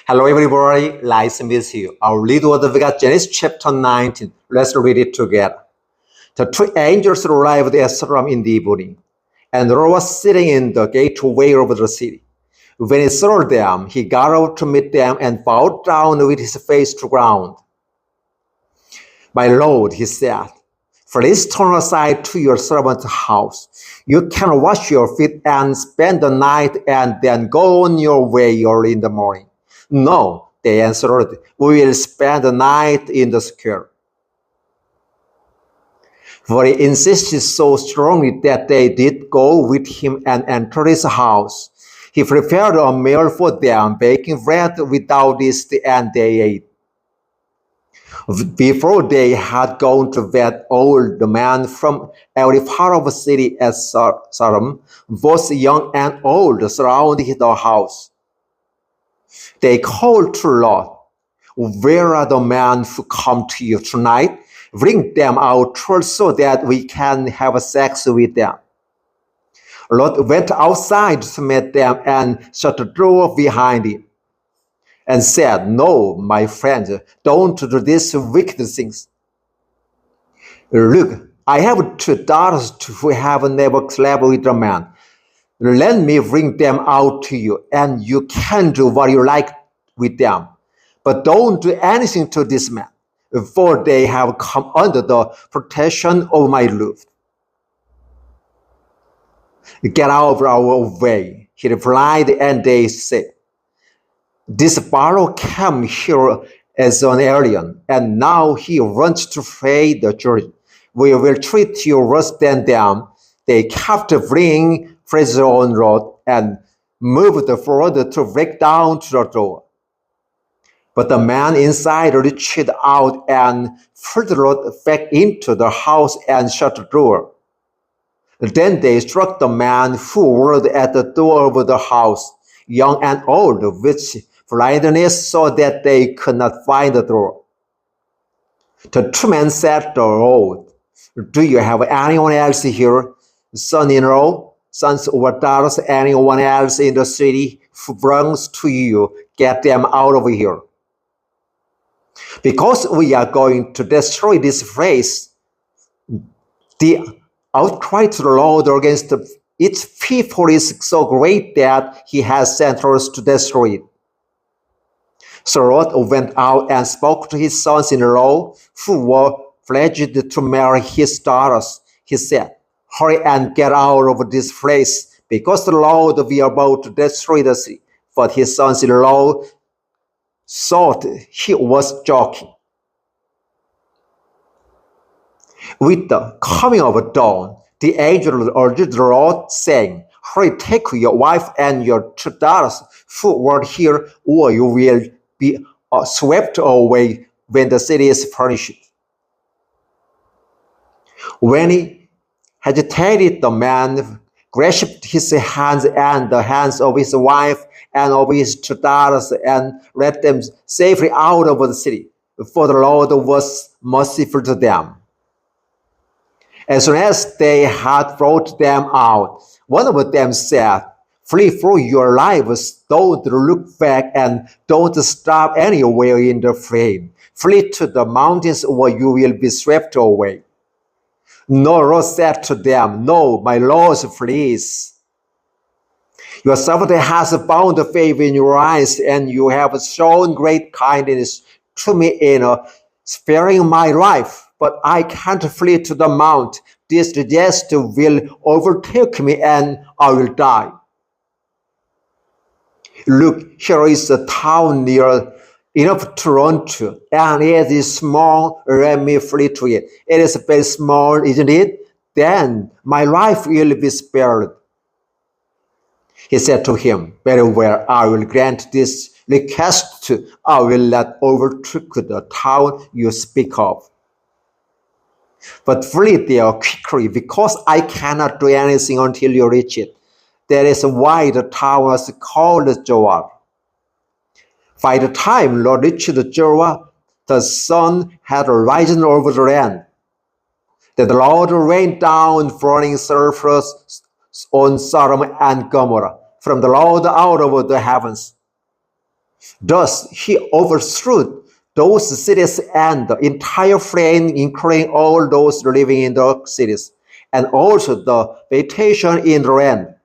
Hello everybody, nice to meet you. Our lead word we got Genesis chapter 19. Let's read it together. The two angels arrived at Sodom in the evening, and Lot was sitting in the gateway of the city. When he saw them, he got out to meet them and bowed down with his face to the ground. My Lord, he said, please turn aside to your servant's house. You can wash your feet and spend the night and then go on your way early in the morning. No, they answered, we will spend the night in the square. For he insisted so strongly that they did go with him and enter his house. He prepared a meal for them, baking bread without yeast, and they ate. Before they had gone to bed, all the men from every part of the city at Sodom, both young and old, surrounded the house. They called to Lot, where are the men who come to you tonight? Bring them out so that we can have sex with them. Lot went outside to meet them and shut the door behind him and said, no, my friends, don't do these wicked things. Look, I have two daughters who have never slept with a man. Let me bring them out to you, and you can do what you like with them. But don't do anything to this man, for they have come under the protection of my roof. Get out of our way, he replied, and they said, this fellow came here as an alien, and now he wants to pay the jury. We will treat you worse than them. They kept bringing pressure on Lot and moved forward to break down to the door. But the man inside reached out and pulled Lot back into the house and shut the door. Then they struck the man who was at the door of the house, young and old, with blindness so that they could not find the door. The two men said to Lot, do you have anyone else here, son-in-law, sons or daughters, anyone else in the city who belongs to you? Get them out of here. Because we are going to destroy this place. The outcry to the Lord against its people is so great that he has sent us to destroy it. So Lot went out and spoke to his sons-in-law who were pledged to marry his daughters. He said, hurry and get out of this place, because the Lord will be about to destroy the city. But his sons-in-law thought he was joking. With the coming of dawn, the angel urged Lot, saying, hurry, take your wife and your two daughters who were here, or you will be swept away when the city is furnished. When he hesitated, the man grasped his hands and the hands of his wife and of his two daughters and led them safely out of the city, for the Lord was merciful to them. As soon as they had brought them out, one of them said, flee for your lives, don't look back and don't stop anywhere in the flame. Flee to the mountains or you will be swept away. No, Lot said to them, no, my lords, please. Your servant has found favor in your eyes, and you have shown great kindness to me in sparing my life. But I can't flee to the mount. This disaster will overtake me and I will die. Look, here is a town near enough to run to, and it is small. Let me flee to it. It is very small, isn't it? Then my life will be spared. He said to him, very well, I will grant this request. I will not overtake the town you speak of. But flee there quickly, because I cannot do anything until you reach it. That is why the town was called Joar. By the time Lot reached Joar, the sun had risen over the land. Then the Lord rained down burning sulfur on Sodom and Gomorrah from the Lord out of the heavens. Thus he overthrew those cities and the entire plain, including all those living in the cities, and also the vegetation in the land.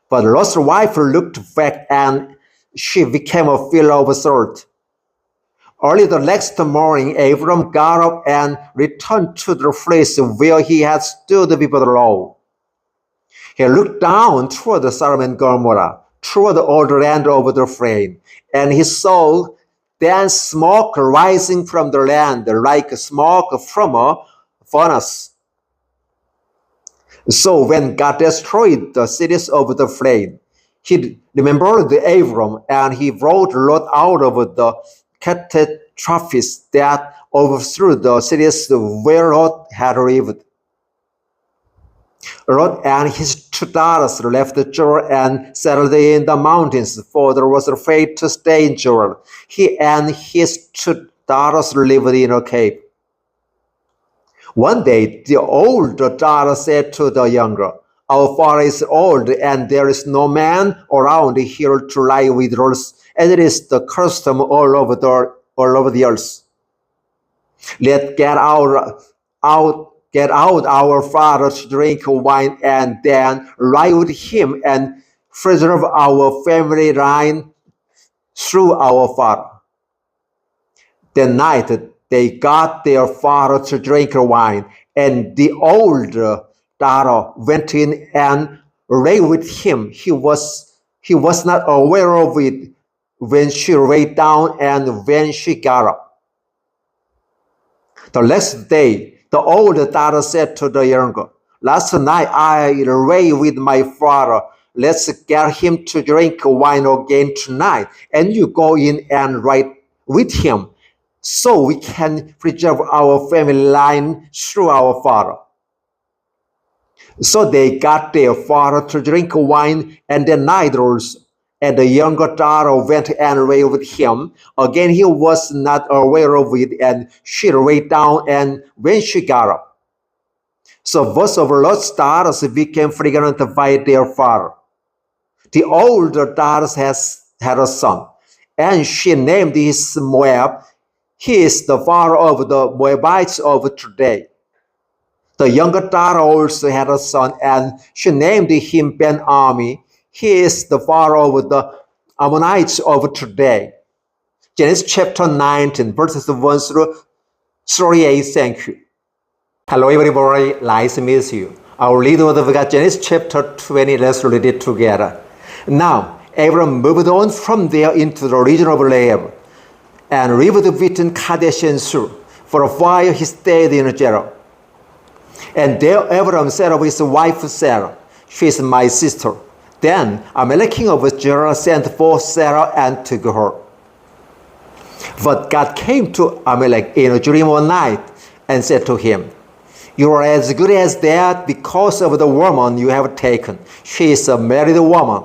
But Lot's wife looked back, and she became a pillar of salt. Early the next morning, Abram got up and returned to the place where he had stood before the Lord. He looked down toward Sodom and Gomorrah, toward all the land of the plain, and he saw dense smoke rising from the land like smoke from a furnace. So when God destroyed the cities of the plain, he remembered Abram, and he brought Lot out of the catastrophes that overthrew the cities where Lot had lived. Lot and his 2 daughters left Jordan and settled in the mountains, for there was afraid to stay in Jordan. He and his 2 daughters lived in a cave. One day, the older daughter said to the younger, "Our father is old, and there is no man around here to lie with us, as it is the custom all over the earth. Let's get out our father to drink wine, and then lie with him and preserve our family line through our father." That night they got their father to drink wine, and the older daughter went in and lay with him. He was not aware of it when she lay down and when she got up. The next day, the older daughter said to the younger, "Last night I lay with my father. Let's get him to drink wine again tonight, and you go in and lie with him, so we can preserve our family line through our father." So they got their father to drink wine, and the night rose, and the younger daughter went and lay with him. Again he was not aware of it, and she lay down and when she got up. So both of Lot's daughters became pregnant by their father. The older daughter had a son, and she named his Moab. He is the father of the Moabites of today. The younger daughter also had a son, and she named him Ben-Ami. He is the father of the Ammonites of today. Genesis chapter 19, verses 1 through 38. Thank you. Hello everybody, nice to meet you. Our lead word of God, Genesis chapter 20. Let's read it together. Now, Abram moved on from there into the region of Moab, and lived between Kadesh and Shur. For a while he stayed in Gerar. And there Abram said of his wife Sarah, "She is my sister." Then Amalek king of Gerar sent for Sarah and took her. But God came to Amalek in a dream one night and said to him, "You are as good as that because of the woman you have taken. She is a married woman."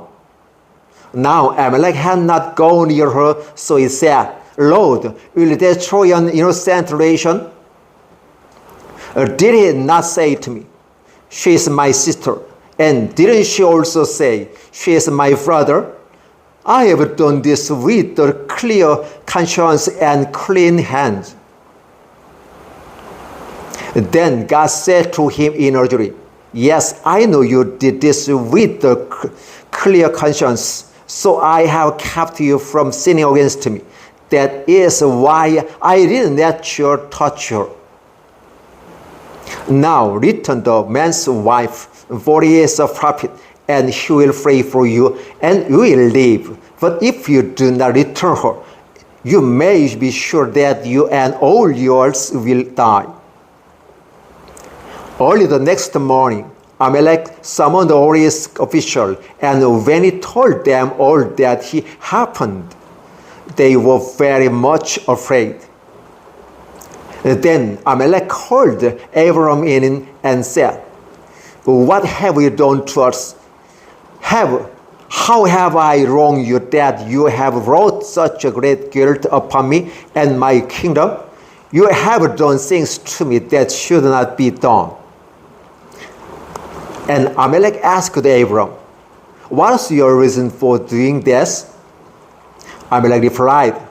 Now Amalek had not gone near her, so he said, "Lord, will you destroy an innocent nation? Did he not say to me, 'She is my sister'? And didn't she also say, 'She is my brother'? I have done this with a clear conscience and clean hands." Then God said to him in a dream, "Yes, I know you did this with a clear conscience, so I have kept you from sinning against me. That is why I didn't let you touch her. Now return the man's wife, for he is a prophet, and he will pray for you, and you will live. But if you do not return her, you may be sure that you and all yours will die." Early the next morning, Amalek summoned all his officials, and when he told them all that had happened, they were very much afraid. Then Amalek called Abram in and said, "What have you done to us? How have I wronged you that you have brought such a great guilt upon me and my kingdom? You have done things to me that should not be done." And Amalek asked Abram, "What is your reason for doing this?" Amalek replied,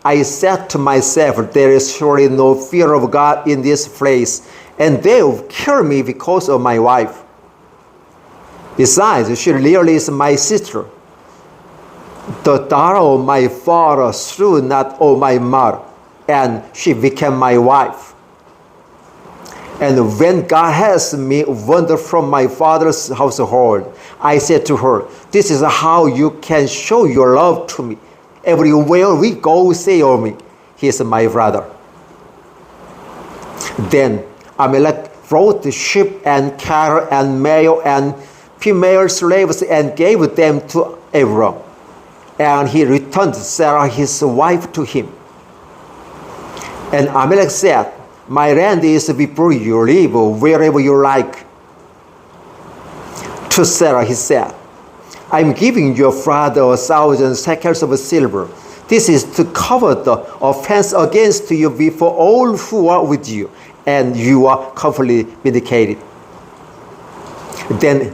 I said to myself, there is surely no fear of God in this place, and they will kill me because of my wife. Besides, she really is my sister, the daughter of my father through not of my mother, and she became my wife. And when God has me wandered from my father's household, I said to her, this is how you can show your love to me. Everywhere we go, say of me, he is my brother. Then Amalek brought sheep and cattle and male and female slaves and gave them to Abram. And he returned Sarah his wife to him. And Amalek said, my land is before you, live wherever you like. To Sarah he said, I am giving your father 1,000 shekels of silver. This is to cover the offense against you before all who are with you, and you are completely vindicated. Then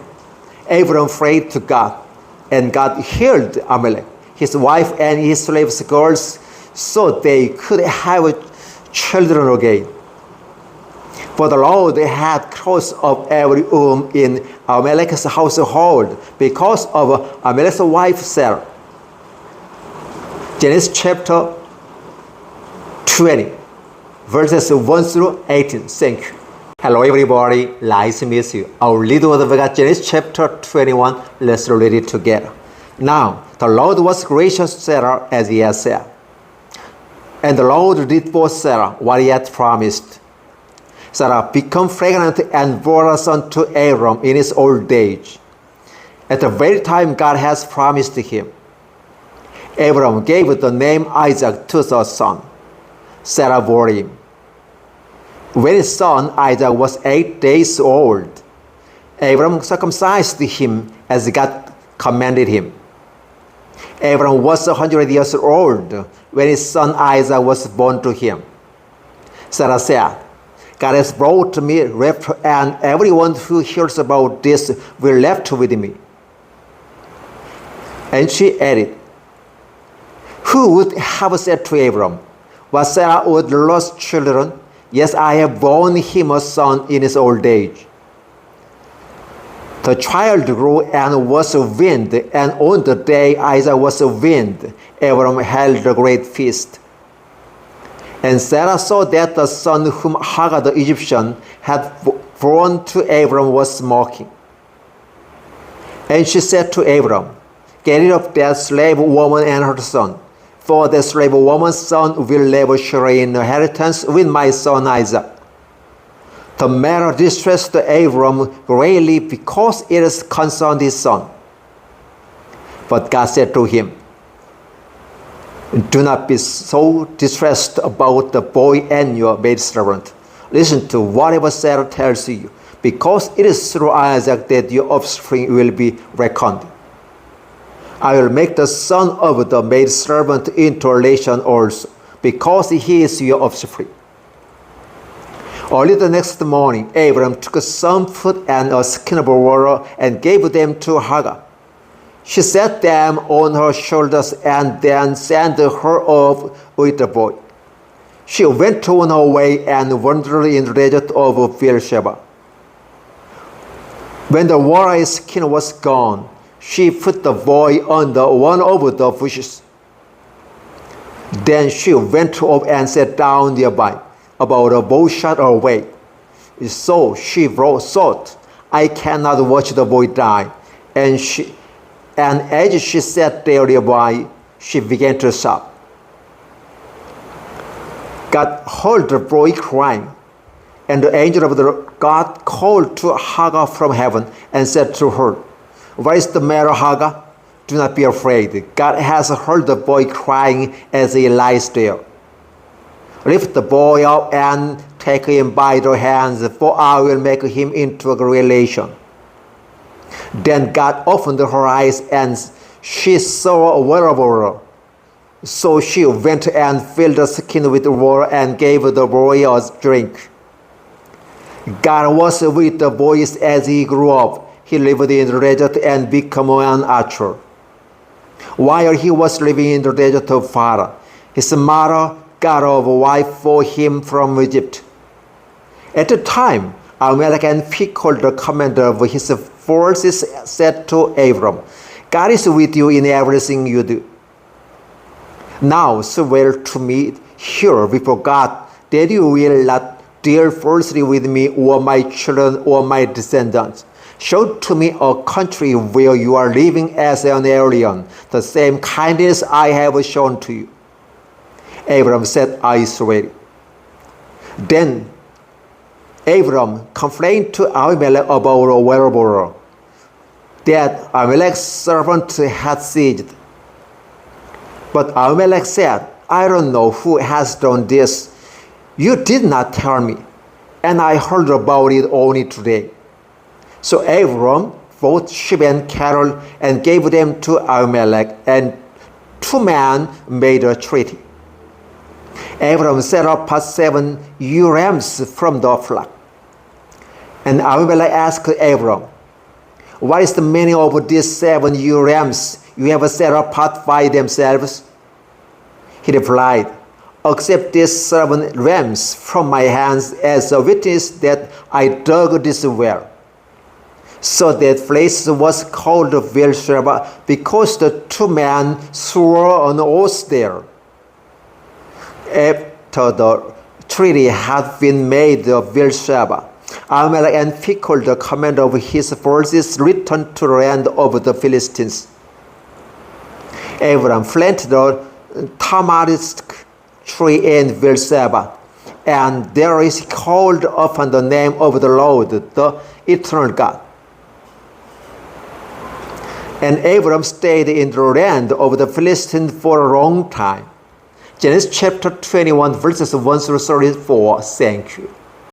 Abram prayed to God, and God healed Amalek, his wife, and his slaves' girls, so they could have children again. For the Lord had closed up every womb in Amalek's household because of Amalek's wife Sarah. Genesis chapter 20, verses 1 through 18. Thank you. Hello everybody, nice to meet you. Our little word of God, Genesis chapter 21. Let's read it together. Now, the Lord was gracious to Sarah as he had said. And the Lord did for Sarah what he had promised. Sarah became pregnant and bore a son to Abram in his old age, at the very time God has promised him. Abram gave the name Isaac to the son. Sarah bore him. When his son Isaac was 8 days old, Abram circumcised him as God commanded him. Abram was 100 years old when his son Isaac was born to him. Sarah said, God has brought me laughter, and everyone who hears about this will laugh with me. And she added, who would have said to Abram, was Sarah would lose children? Yes, I have borne him a son in his old age. The child grew and was weaned, and on the day Isaac was weaned, Abram held a great feast. And Sarah saw that the son whom Hagar the Egyptian had born to Abram was mocking. And she said to Abram, get rid of that slave woman and her son, for the slave woman's son will never share in inheritance with my son Isaac. The matter distressed Abram greatly because it concerned his son. But God said to him, do not be so distressed about the boy and your maidservant. Listen to whatever Sarah tells you, because it is through Isaac that your offspring will be reckoned. I will make the son of the maidservant into a relation also, because he is your offspring. Early the next morning, Abram took some food and a skin of water and gave them to Hagar. She set them on her shoulders and then sent her off with the boy. She went on her way and wandered in the desert of Beersheba. When the water skin was gone, she put the boy under one of the bushes. Then she went up and sat down nearby, about a bow shot away. So she thought, I cannot watch the boy die. And as she sat there nearby, she began to sob. God heard the boy crying, and the angel of God called to Hagar from heaven and said to her, what is the matter, Hagar? Do not be afraid. God has heard the boy crying as he lies there. Lift the boy up and take him by the hands, for I will make him into a great nation. Then God opened her eyes, and she saw a well of water. So she went and filled the skin with water and gave the boy a drink. God was with the boy as he grew up. He lived in the desert and became an archer. While he was living in the desert of Pharaoh, his mother got a wife for him from Egypt. At the time, Abimelech and Phicol, the commander of his forces, said to Abram, God is with you in everything you do. Now swear to me here before God that you will not deal falsely with me or my children or my descendants. Show to me a country where you are living as an alien, the same kindness I have shown to you. Abram said, I swear. Then Abram complained to Abimelech about a whereabouts that Abimelech's servant had seized. But Abimelech said, I don't know who has done this. You did not tell me, and I heard about it only today. So Abram bought sheep and cattle and gave them to Abimelech, and 2 men made a treaty. Abram set apart 7 ewe rams from the flock. And Abimelech asked Abram, what is the meaning of these 7 ewe rams you have set apart by themselves? He replied, accept these 7 rams from my hands as a witness that I dug this well. So that place was called Beersheba because the 2 men swore an oath there. After the treaty had been made of Beersheba, Abimelech and Phicol, the commander of his forces, returned to the land of the Philistines. Abram planted a tamarisk tree in Beersheba, and there is called upon the name of the Lord, the eternal God. And Abram stayed in the land of the Philistines for a long time. Genesis chapter 21, verses 1 through 34. Thank you.